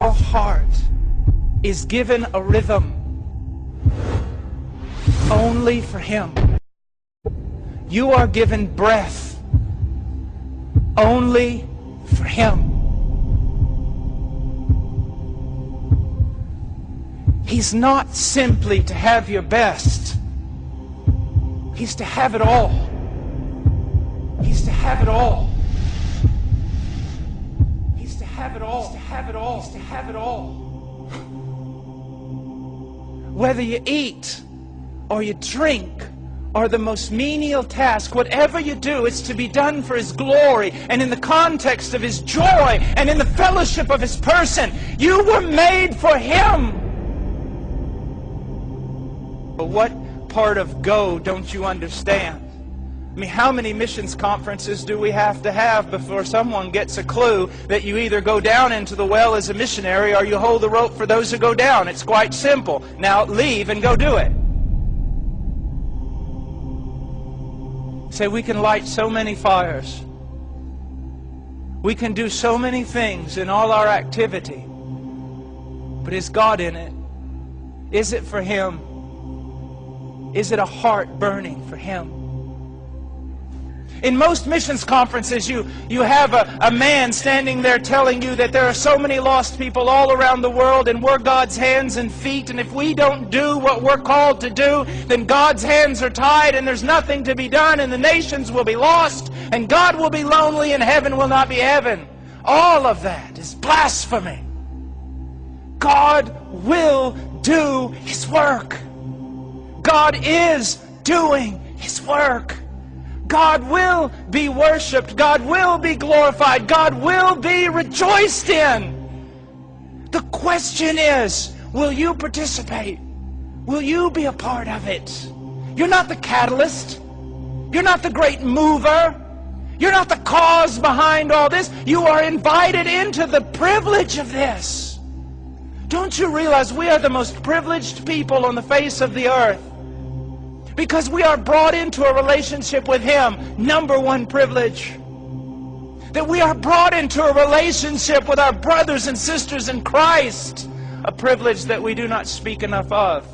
your heart is given a rhythm only for Him. You are given breath only for Him. He's not simply to have your best. He's to have it all. He's to have it all. He's to have it all. He's to have it all. He's to have it all. Whether you eat or you drink or the most menial task, whatever you do, it's to be done for His glory and in the context of His joy and in the fellowship of His person. You were made for Him. But what part of go don't you understand? I mean, how many missions conferences do we have to have before someone gets a clue that you either go down into the well as a missionary or you hold the rope for those who go down? It's quite simple. Now leave and go do it. Say, we can light so many fires. We can do so many things in all our activity. But is God in it? Is it for Him? Is it a heart burning for Him? In most missions conferences, you have a man standing there telling you that there are so many lost people all around the world and we're God's hands and feet, and if we don't do what we're called to do, then God's hands are tied and there's nothing to be done and the nations will be lost and God will be lonely and heaven will not be heaven. All of that is blasphemy. God will do His work. God is doing His work. God will be worshipped. God will be glorified. God will be rejoiced in. The question is, will you participate? Will you be a part of it? You're not the catalyst. You're not the great mover. You're not the cause behind all this. You are invited into the privilege of this. Don't you realize we are the most privileged people on the face of the earth? Because we are brought into a relationship with Him. Number one privilege. That we are brought into a relationship with our brothers and sisters in Christ. A privilege that we do not speak enough of.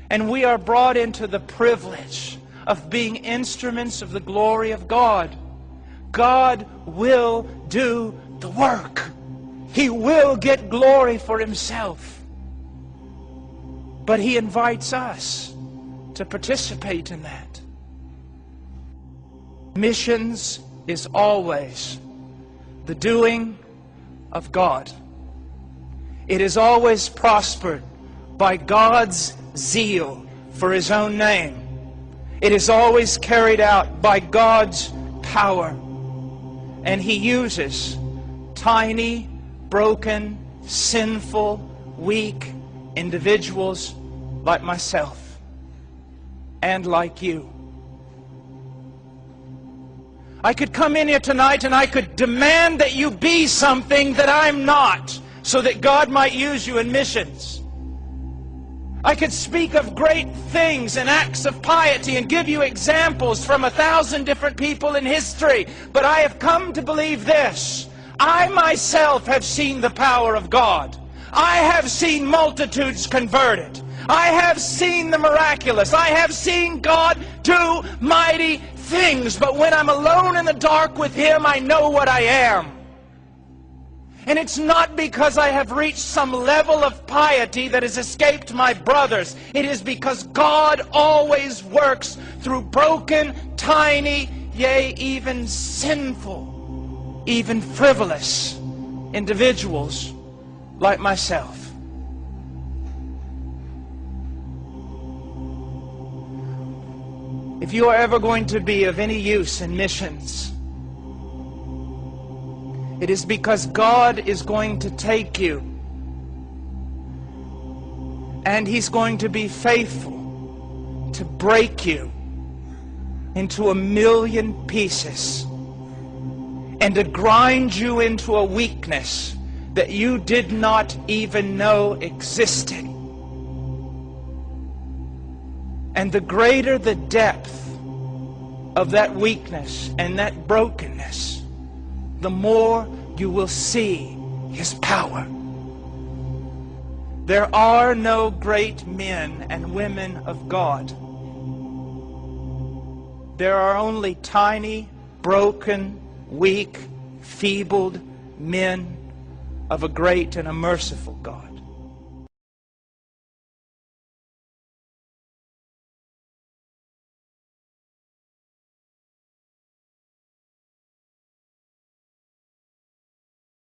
And we are brought into the privilege of being instruments of the glory of God. God will do the work. He will get glory for Himself. But He invites us to participate in that. Missions is always the doing of God. It is always prospered by God's zeal for His own name. It is always carried out by God's power. And He uses tiny, broken, sinful, weak individuals like myself. And like you. I could come in here tonight and I could demand that you be something that I'm not, so that God might use you in missions. I could speak of great things and acts of piety and give you examples from 1,000 different people in history, but I have come to believe this. I myself have seen the power of God. I have seen multitudes converted. I have seen the miraculous. I have seen God do mighty things. But when I'm alone in the dark with Him, I know what I am. And it's not because I have reached some level of piety that has escaped my brothers. It is because God always works through broken, tiny, yea, even sinful, even frivolous individuals like myself. If you are ever going to be of any use in missions, it is because God is going to take you and He's going to be faithful to break you into 1,000,000 pieces and to grind you into a weakness that you did not even know existed. And the greater the depth of that weakness and that brokenness, the more you will see His power. There are no great men and women of God. There are only tiny, broken, weak, feebled men of a great and a merciful God.